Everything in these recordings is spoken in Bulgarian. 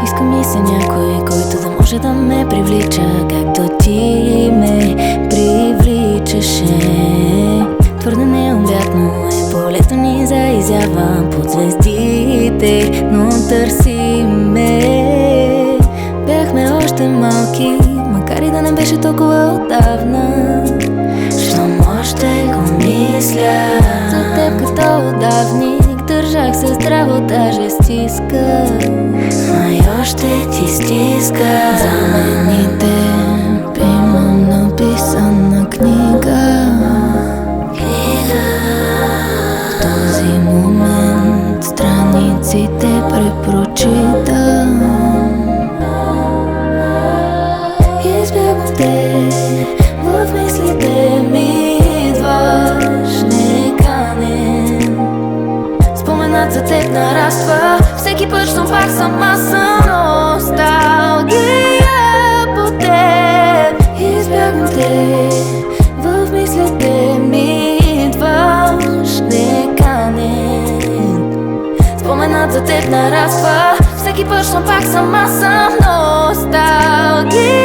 Иска ми се някой, който да може да ме привлича, както ти ме привличаше. Твърде необятно е полето ни за изява под звездите, но търси ме. Бяхме още малки, макар и да не беше толкова отдавна. Щом още го мисля за теб като отдавник, държах се здраво, даже стиска. Май още ти стиска. За мен и теб имам написана книга. В този момент страниците препрочитам. Избягвам те, в мислите ми идваш неканен. Споменът за теб нараства, всеки път, щом пак сама съм. Носталгия по теб. Избягвам те, в мислите ми идваш неканен. Споменът за теб нараства, всеки път, щом пак сама съм. Носталгия.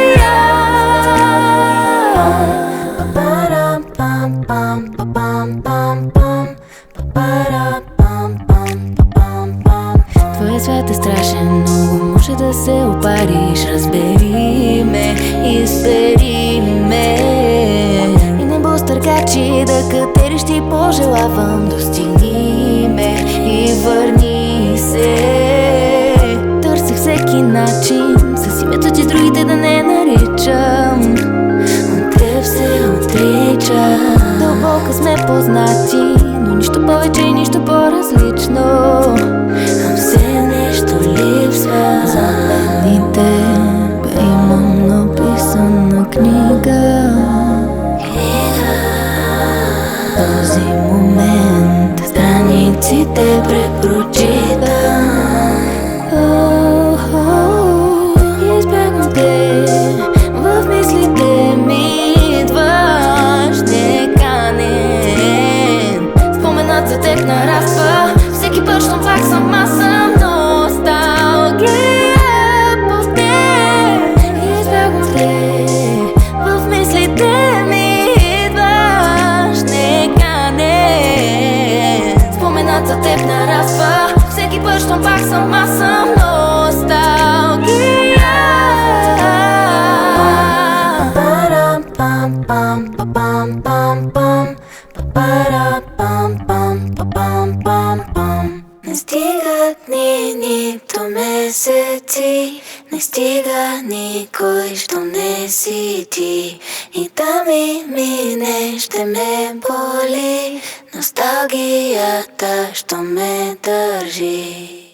Твоя свят е страшен, много може да се опариш. Разбери ме, избери ме. И не бустъргачи да катериш, ти пожелавам. Достигни ме и върни се. Търсих всеки начин с името ти другите да не наричам. От теб се отричам. Дълбоко сме познати, но нищо повече и нищо по-различно. А все нещо липсва. За мен и теб имам написана книга. В този момент страниците препрочитам. Избягвам те, в мислите ми идваш неканен. Споменът за теб нараства, всеки път, щом пак сама съм. Носталгия по теб. Избягвам те, в мислите ми идваш неканен. Споменът за теб нараства, всеки път, щом пак сама съм. Носталгия. Не стигат ни нито месеци, не стига никой, що не си ти. И да ми мине, ще ме боли носталгията, що ме държи.